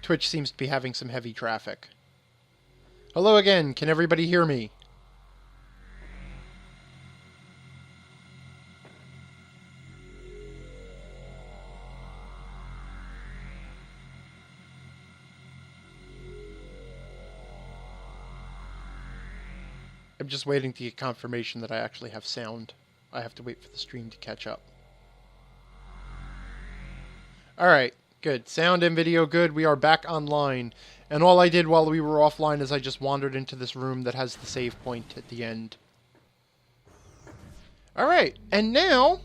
Twitch seems to be having some heavy traffic. Hello again, can everybody hear me? I'm just waiting to get confirmation that I actually have sound. I have to wait for the stream to catch up. Alright, good. Sound and video good. We are back online. And all I did while we were offline is I just wandered into this room that has the save point at the end. Alright, and now...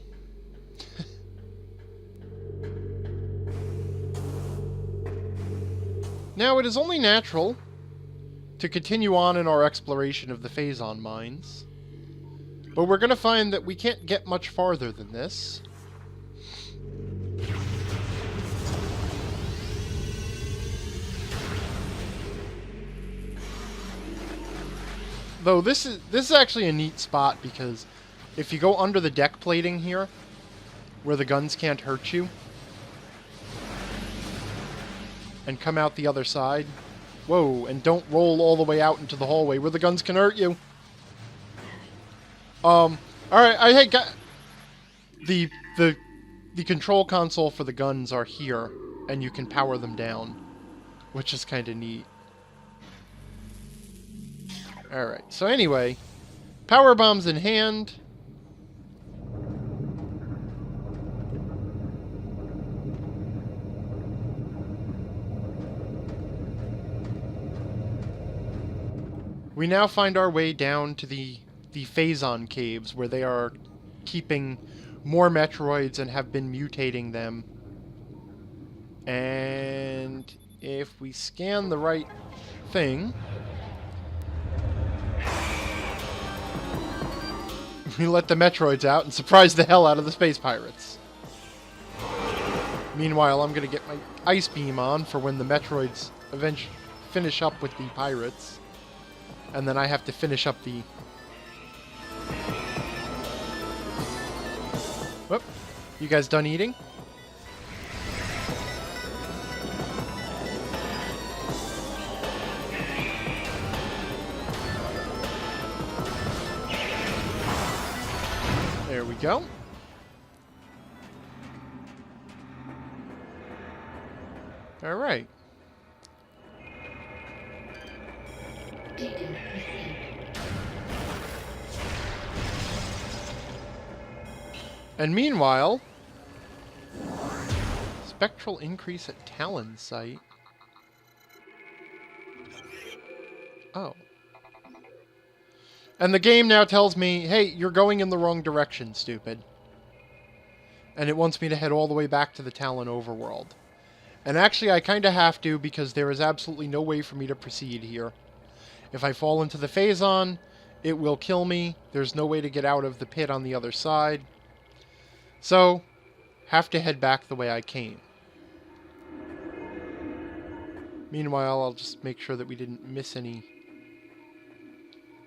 now it is only natural to continue on in our exploration of the Phazon Mines. But we're going to find that we can't get much farther than this. Though this is actually a neat spot, because if you go under the deck plating here, where the guns can't hurt you, and come out the other side, whoa, and don't roll all the way out into the hallway where the guns can hurt you. Alright, I got the control console for the guns are here, and you can power them down, which is kind of neat. Alright, so anyway, power bombs in hand. We now find our way down to the Phazon caves, where they are keeping more Metroids and have been mutating them. And if we scan the right thing, we let the Metroids out and surprise the hell out of the space pirates. Meanwhile, I'm going to get my ice beam on for when the Metroids eventually finish up with the pirates. And then I have to finish up the... Whoop. You guys done eating? There we go. All right. And meanwhile, spectral increase at Talon site. Oh. And the game now tells me, hey, you're going in the wrong direction, stupid. And it wants me to head all the way back to the Talon overworld. And actually, I kind of have to, because there is absolutely no way for me to proceed here. If I fall into the Phazon, it will kill me. There's no way to get out of the pit on the other side. So, have to head back the way I came. Meanwhile, I'll just make sure that we didn't miss any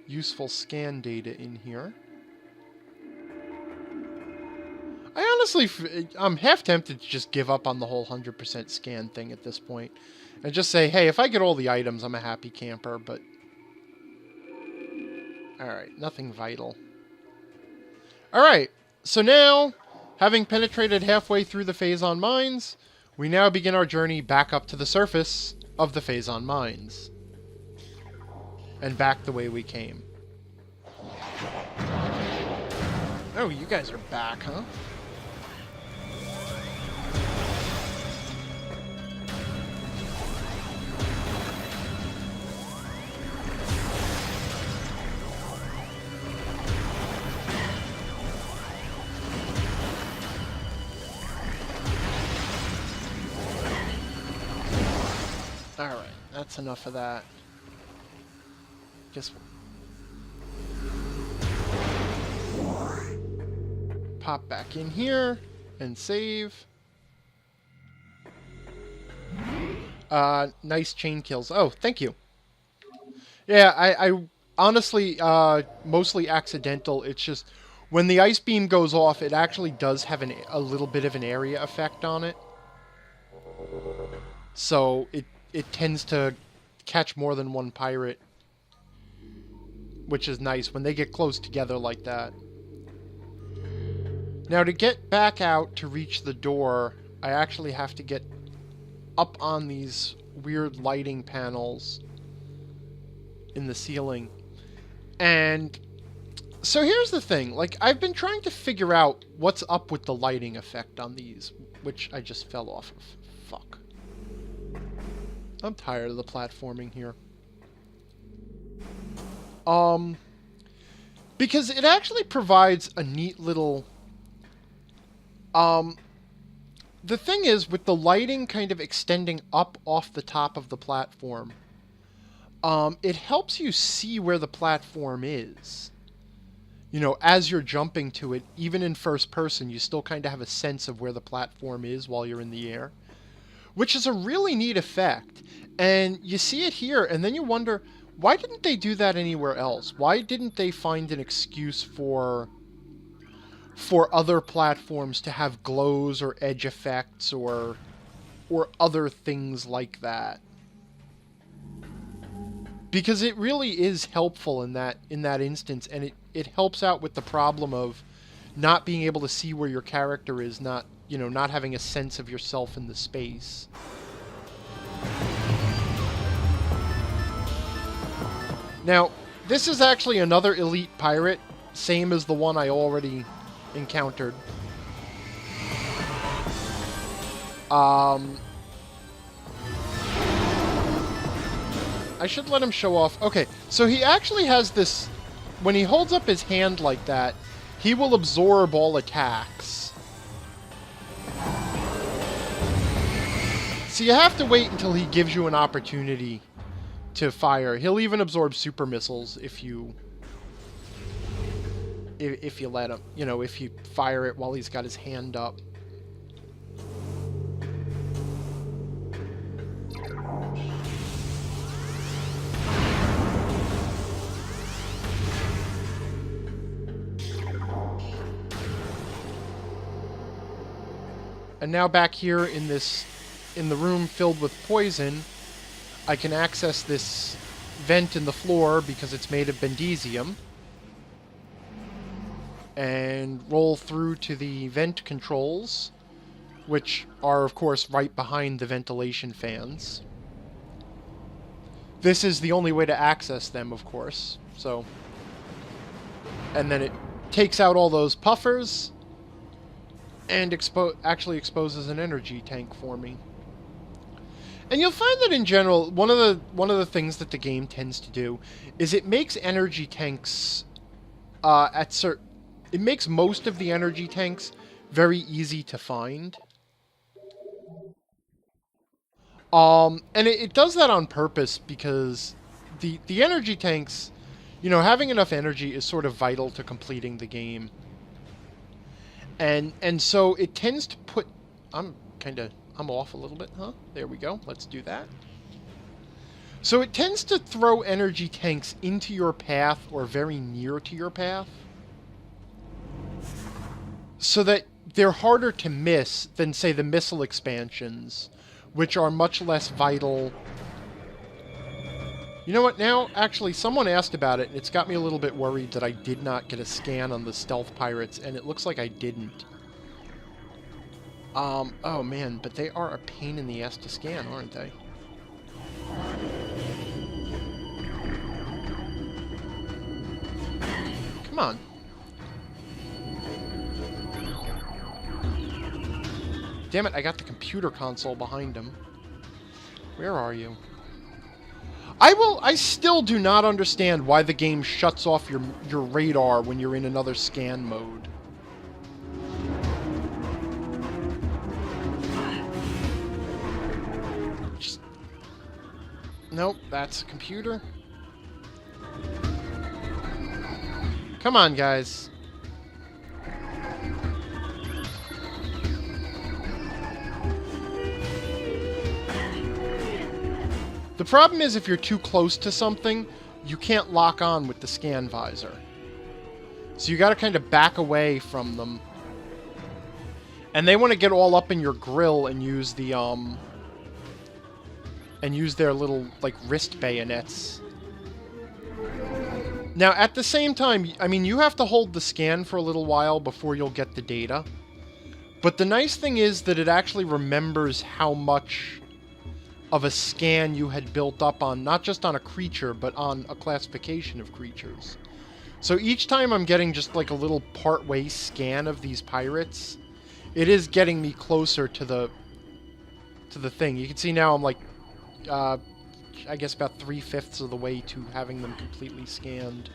useful scan data in here. I'm half tempted to just give up on the whole 100% scan thing at this point. And just say, hey, if I get all the items, I'm a happy camper, but... Alright, nothing vital. Alright, so now, having penetrated halfway through the Phazon Mines, we now begin our journey back up to the surface of the Phazon Mines. And back the way we came. Oh, you guys are back, huh? Alright, that's enough of that. Just pop back in here and save. Nice chain kills. Oh, thank you. Yeah, I honestly, mostly accidental. It's just, when the ice beam goes off, it actually does have a little bit of an area effect on it. So, it tends to catch more than one pirate, which is nice when they get close together like that. Now, to get back out to reach the door, I actually have to get up on these weird lighting panels in the ceiling. And so here's the thing. Like, I've been trying to figure out what's up with the lighting effect on these, which I just fell off of. Fuck. I'm tired of the platforming here. Because it actually provides a neat little... the thing is, with the lighting kind of extending up off the top of the platform, it helps you see where the platform is. You know, as you're jumping to it, even in first person, you still kind of have a sense of where the platform is while you're in the air, which is a really neat effect. And you see it here, and then you wonder, why didn't they do that anywhere else? Why didn't they find an excuse for other platforms to have glows or edge effects or other things like that? Because it really is helpful in that instance, and it helps out with the problem of not being able to see where your character is, not having a sense of yourself in the space. Now, this is actually another elite pirate, same as the one I already encountered. I should let him show off. Okay, so he actually has this... When he holds up his hand like that, he will absorb all attacks. So you have to wait until he gives you an opportunity to fire. He'll even absorb super missiles if you let him. You know, if you fire it while he's got his hand up. And now back here in the room filled with poison, I can access this vent in the floor because it's made of bendesium. And roll through to the vent controls, which are, of course, right behind the ventilation fans. This is the only way to access them, of course. So, and then it takes out all those puffers and actually exposes an energy tank for me. And you'll find that in general, one of the things that the game tends to do is it makes energy tanks it makes most of the energy tanks very easy to find. And it does that on purpose because the energy tanks, you know, having enough energy is sort of vital to completing the game. And so it tends to put... I'm off a little bit, huh? There we go. Let's do that. So it tends to throw energy tanks into your path or very near to your path, so that they're harder to miss than, say, the missile expansions, which are much less vital. You know what, now, actually, someone asked about it, and it's got me a little bit worried that I did not get a scan on the stealth pirates, and it looks like I didn't. Oh man, but they are a pain in the ass to scan, aren't they? Come on. Damn it, I got the computer console behind him. Where are you? I still do not understand why the game shuts off your radar when you're in another scan mode. Just... Nope, that's a computer. Come on, guys. The problem is if you're too close to something, you can't lock on with the scan visor. So you gotta kind of back away from them. And they want to get all up in your grill and use the and use their little, like, wrist bayonets. Now, at the same time, I mean, you have to hold the scan for a little while before you'll get the data. But the nice thing is that it actually remembers how much of a scan you had built up on, not just on a creature, but on a classification of creatures. So each time I'm getting just like a little part-way scan of these pirates, it is getting me closer to the thing. You can see now I'm like, I guess about 3/5 of the way to having them completely scanned.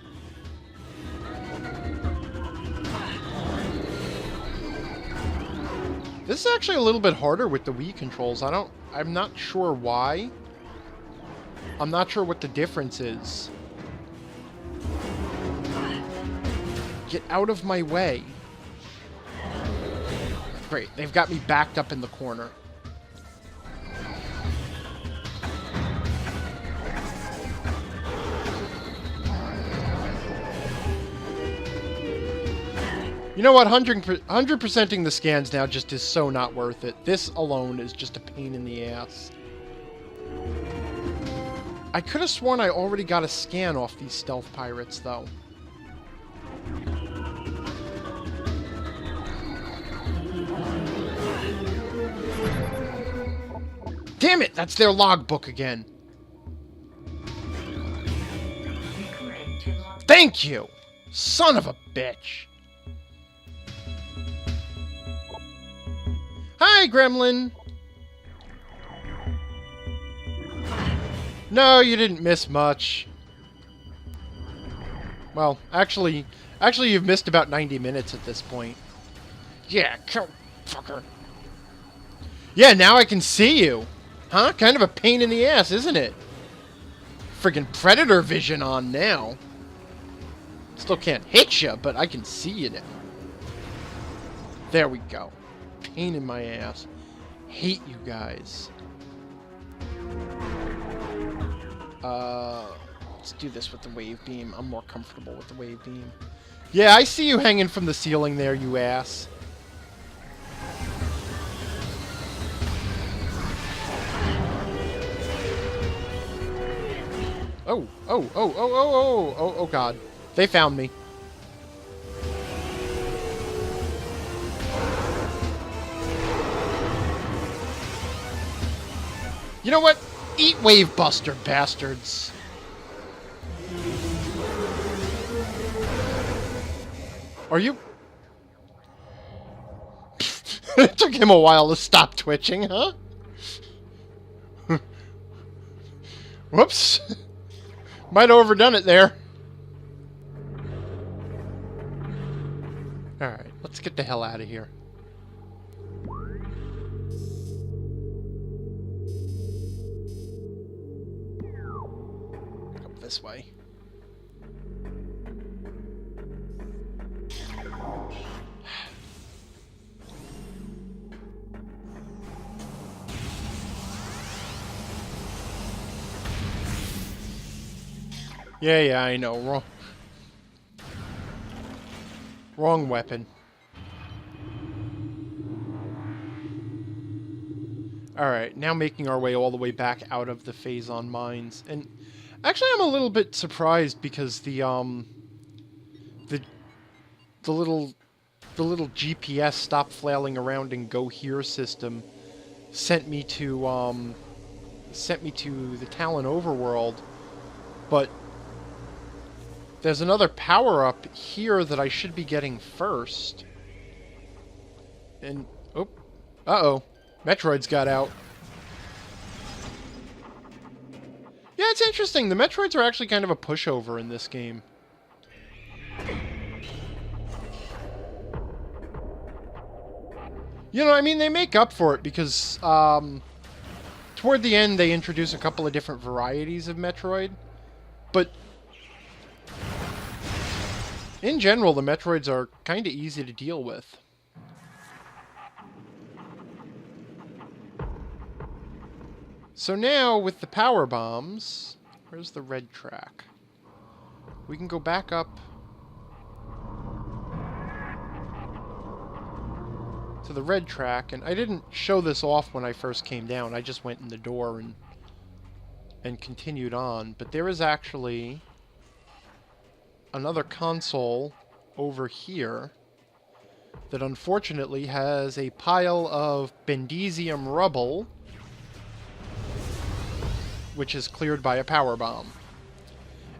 This is actually a little bit harder with the Wii controls. I'm not sure why. I'm not sure what the difference is. Get out of my way. Great, they've got me backed up in the corner. You know what? 100%ing the scans now just is so not worth it. This alone is just a pain in the ass. I could have sworn I already got a scan off these stealth pirates, though. Damn it! That's their logbook again. Thank you! Son of a bitch! Hi, Gremlin! No, you didn't miss much. Well, actually you've missed about 90 minutes at this point. Yeah, kill fucker. Yeah, now I can see you. Huh? Kind of a pain in the ass, isn't it? Friggin' predator vision on now. Still can't hit you, but I can see you now. There we go. Pain in my ass. Hate you guys. Let's do this with the wave beam. I'm more comfortable with the wave beam. Yeah, I see you hanging from the ceiling there, you ass. Oh, God. They found me. You know what? Eat Wave Buster, bastards. Are you... It took him a while to stop twitching, huh? Whoops. Might have overdone it there. Alright, let's get the hell out of here. Up this way. Yeah, I know. Wrong weapon. Alright, now making our way all the way back out of the Phazon Mines. And actually I'm a little bit surprised because the little GPS stop flailing around and go here system sent me to the Talon overworld, but there's another power-up here that I should be getting first. And, oh, uh-oh. Metroid's got out. Yeah, it's interesting. The Metroids are actually kind of a pushover in this game. You know, I mean, they make up for it because, toward the end, they introduce a couple of different varieties of Metroid. But in general, the Metroids are kind of easy to deal with. So now, with the power bombs, where's the red track? We can go back up to the red track, and I didn't show this off when I first came down. I just went in the door and and continued on. But there is actually another console over here that unfortunately has a pile of bendesium rubble, which is cleared by a power bomb.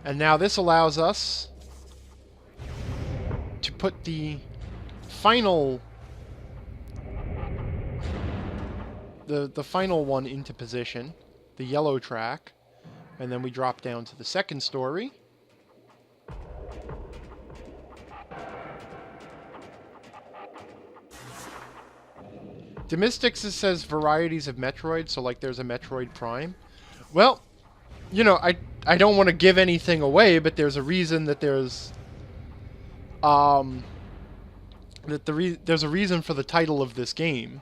And now this allows us to put the final the final one into position, the yellow track, and then we drop down to the second story. Demystics says varieties of Metroid, so like there's a Metroid Prime. Well, you know, I don't want to give anything away, but there's a reason that there's there's a reason for the title of this game.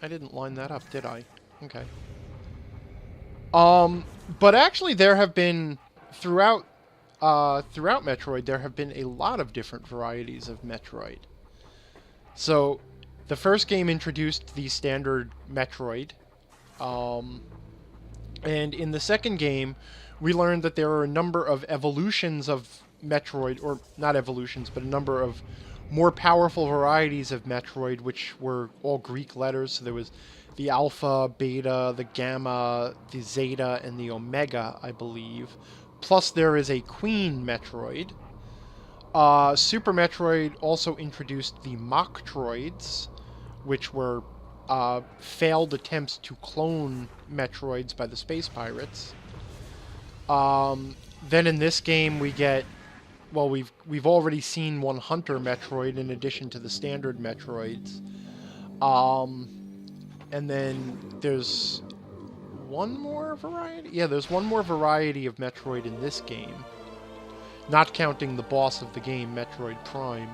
I didn't line that up, did I? Okay. But actually there have been throughout Metroid there have been a lot of different varieties of Metroid. So the first game introduced the standard Metroid. And in the second game, we learned that there are a number of evolutions of Metroid, or not evolutions, but a number of more powerful varieties of Metroid, which were all Greek letters. So there was the Alpha, Beta, the Gamma, the Zeta, and the Omega, I believe. Plus there is a Queen Metroid. Super Metroid also introduced the Mocktroids, which were failed attempts to clone Metroids by the Space Pirates. Then in this game we get, well, we've already seen one Hunter Metroid in addition to the standard Metroids. And then there's one more variety? Yeah, there's one more variety of Metroid in this game. Not counting the boss of the game, Metroid Prime.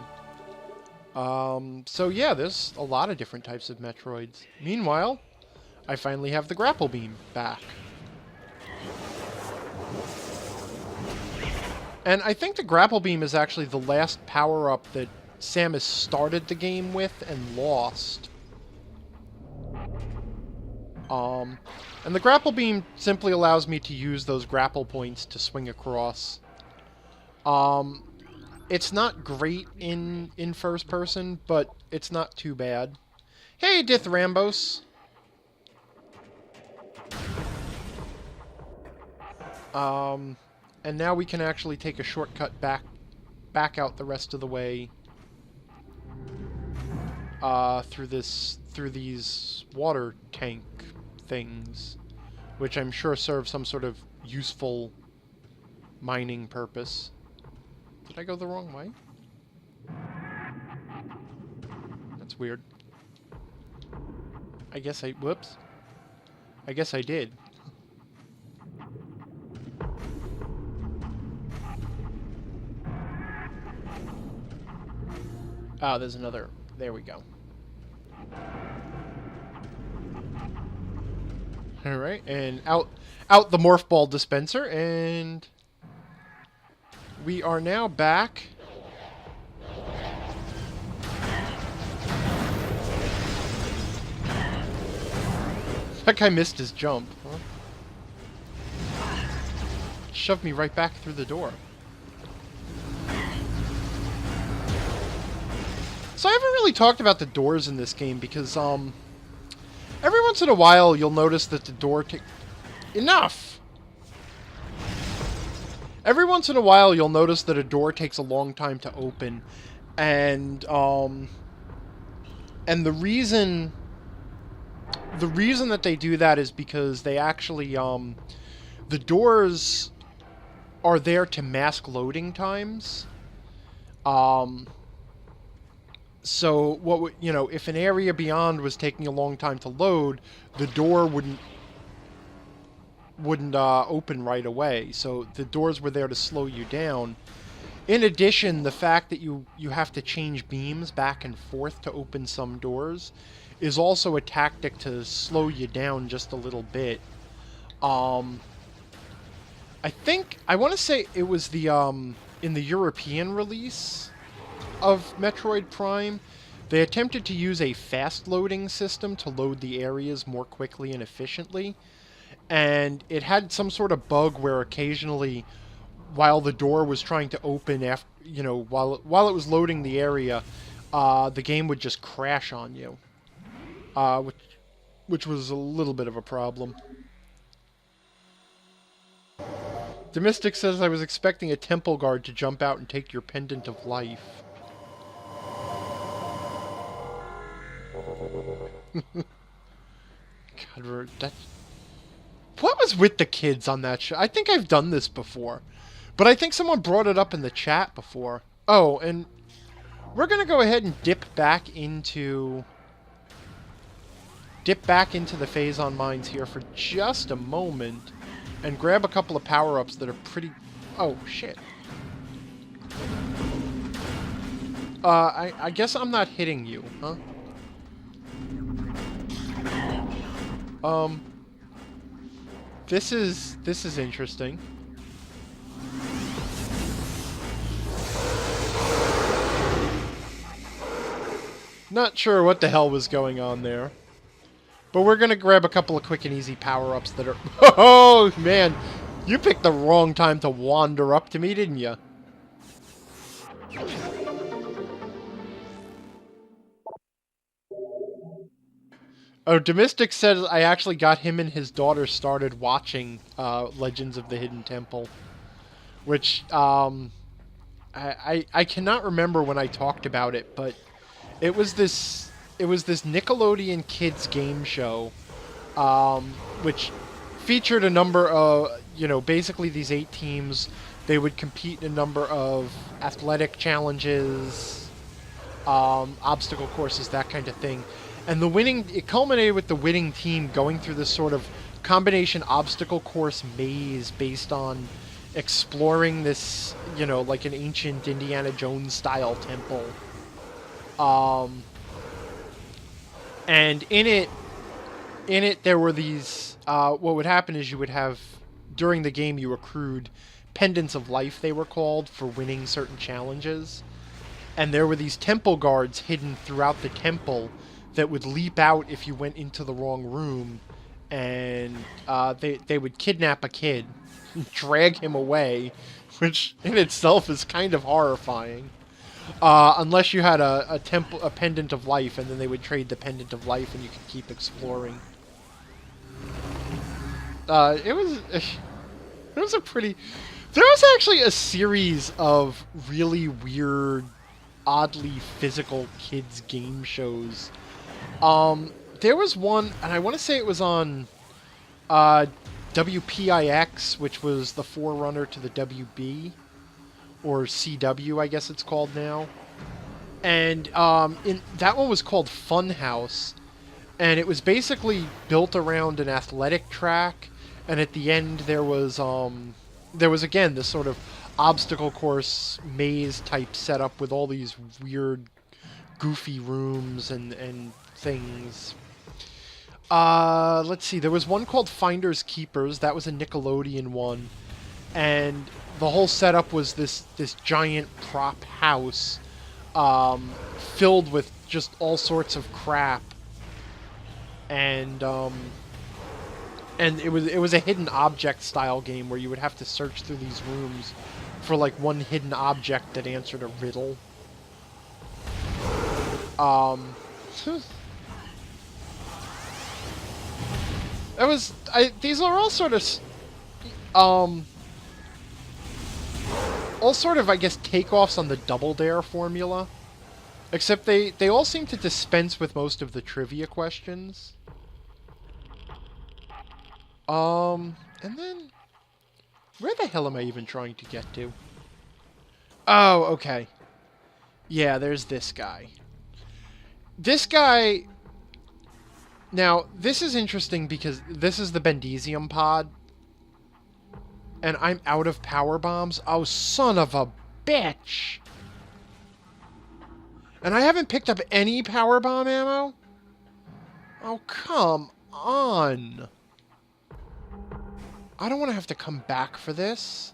So yeah, there's a lot of different types of Metroids. Meanwhile, I finally have the Grapple Beam back. And I think the Grapple Beam is actually the last power-up that Samus started the game with and lost. And the Grapple Beam simply allows me to use those grapple points to swing across. It's not great in first person, but it's not too bad. Hey, Dith Rambos! And now we can actually take a shortcut back out the rest of the way through these water tank things, which I'm sure serve some sort of useful mining purpose. Did I go the wrong way? That's weird. Whoops. I guess I did. Oh, there's another. There we go. Alright, and out the Morph Ball dispenser, and we are now back. That guy missed his jump, huh? Shoved me right back through the door. So I haven't really talked about the doors in this game because, every once in a while you'll notice that the door Enough! Every once in a while you'll notice that a door takes a long time to open, and the reason that they do that is because they actually, the doors are there to mask loading times. So what would, if an area beyond was taking a long time to load, the door wouldn't open right away. So the doors were there to slow you down. In addition, the fact that you have to change beams back and forth to open some doors is also a tactic to slow you down just a little bit. I want to say it was the in the European release of Metroid Prime, they attempted to use a fast loading system to load the areas more quickly and efficiently. and it had some sort of bug where occasionally, while the door was trying to open, after while it was loading the area, the game would just crash on you, which was a little bit of a problem. Domestic says, I was expecting a temple guard to jump out and take your pendant of life. God, what was with the kids on that show? I think I've done this before, but I think someone brought it up in the chat before. Oh, and we're gonna go ahead and dip back into the Phazon Mines here for just a moment, and grab a couple of power-ups that are pretty... Oh, shit. I guess I'm not hitting you, huh? This is interesting. Not sure what the hell was going on there. But we're gonna grab a couple of quick and easy power-ups that are... Oh, man! You picked the wrong time to wander up to me, didn't you? Oh, Domestic said I actually got him and his daughter started watching Legends of the Hidden Temple. Which, I cannot remember when I talked about it, but it was this Nickelodeon kids game show, which featured a number of, basically these 8 teams. They would compete in a number of athletic challenges, obstacle courses, that kind of thing. And it culminated with the winning team going through this sort of combination obstacle course maze based on exploring this, like an ancient Indiana Jones style temple. And in it there were these, what would happen is you would have, during the game you accrued pendants of life, they were called, for winning certain challenges. And there were these temple guards hidden throughout the temple that would leap out if you went into the wrong room, and they would kidnap a kid, drag him away, which in itself is kind of horrifying. Unless you had a pendant of life, and then they would trade the pendant of life, and you could keep exploring. It was a pretty... There was actually a series of really weird, oddly physical kids game shows. There was one, and I want to say it was on WPIX, which was the forerunner to the WB, or CW, I guess it's called now. And that one was called Funhouse, and it was basically built around an athletic track. And at the end, there was again this sort of obstacle course maze type setup with all these weird, goofy rooms and things. Let's see. There was one called Finders Keepers. That was a Nickelodeon one, and the whole setup was this giant prop house, filled with just all sorts of crap, and it was a hidden object style game where you would have to search through these rooms for like one hidden object that answered a riddle. These are all sort of I guess takeoffs on the Double Dare formula, except they all seem to dispense with most of the trivia questions. And then, where the hell am I even trying to get to? Oh, okay. Yeah, there's this guy. This guy... Now, this is interesting because this is the Bendesium pod. And I'm out of power bombs. Oh, son of a bitch! And I haven't picked up any power bomb ammo? Oh, come on! I don't want to have to come back for this.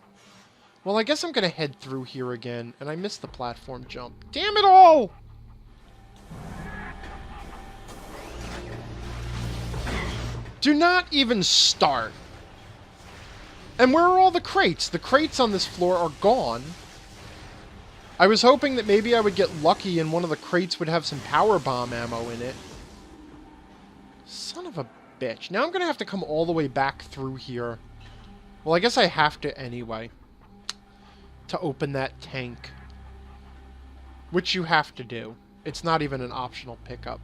Well, I guess I'm going to head through here again, and I missed the platform jump. Damn it all! Do not even start. And where are all the crates? The crates on this floor are gone. I was hoping that maybe I would get lucky and one of the crates would have some power bomb ammo in it. Son of a bitch. Now I'm going to have to come all the way back through here. Well, I guess I have to anyway. To open that tank. Which you have to do. It's not even an optional pickup.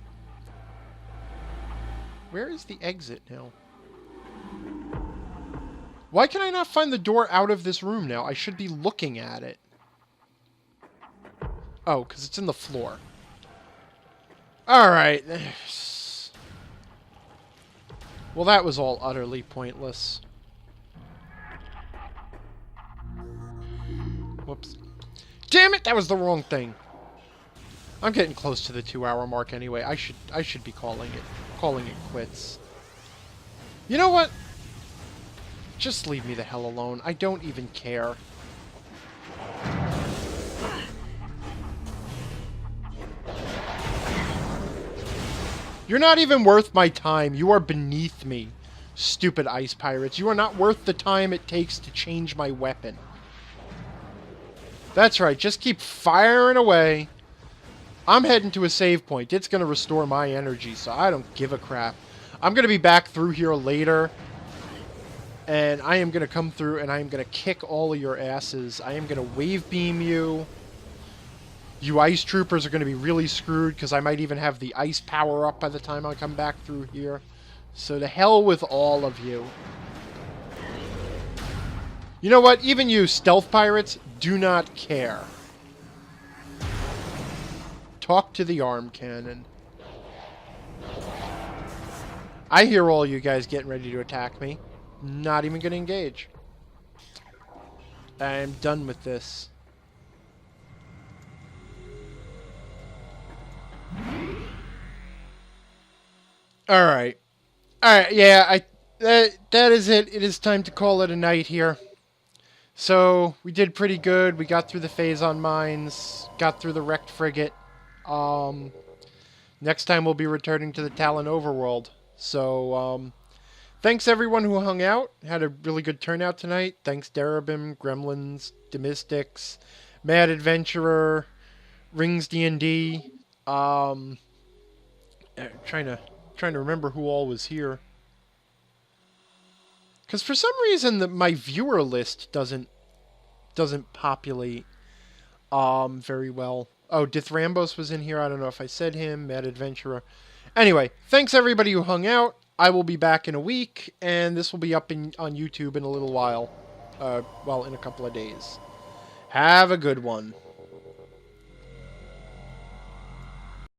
Where is the exit now? Why can I not find the door out of this room now? I should be looking at it. Oh, because it's in the floor. Alright. Well, that was all utterly pointless. Whoops. Damn it! That was the wrong thing. I'm getting close to the 2-hour mark anyway. I should be calling it quits. You know what? Just leave me the hell alone. I don't even care. You're not even worth my time. You are beneath me, stupid ice pirates. You are not worth the time it takes to change my weapon. That's right. Just keep firing away. I'm heading to a save point. It's going to restore my energy, so I don't give a crap. I'm going to be back through here later. And I am going to come through and I am going to kick all of your asses. I am going to wave beam you. You ice troopers are going to be really screwed because I might even have the ice power up by the time I come back through here. So to hell with all of you. You know what? Even you stealth pirates do not care. Talk to the arm cannon. I hear all you guys getting ready to attack me. Not even going to engage. I'm done with this. Alright. Alright, yeah, that is it. It is time to call it a night here. So, we did pretty good. We got through the Phazon Mines. Got through the wrecked frigate. Next time we'll be returning to the Talon overworld. So, thanks everyone who hung out. Had a really good turnout tonight. Thanks Darabim, Gremlins, Demystics, Mad Adventurer, Rings D&D. Trying to remember who all was here. Because for some reason my viewer list doesn't populate very well. Oh, Dith was in here. I don't know if I said him. Mad Adventurer. Anyway, thanks everybody who hung out. I will be back in a week, and this will be up on YouTube in a little while. Well, in a couple of days. Have a good one.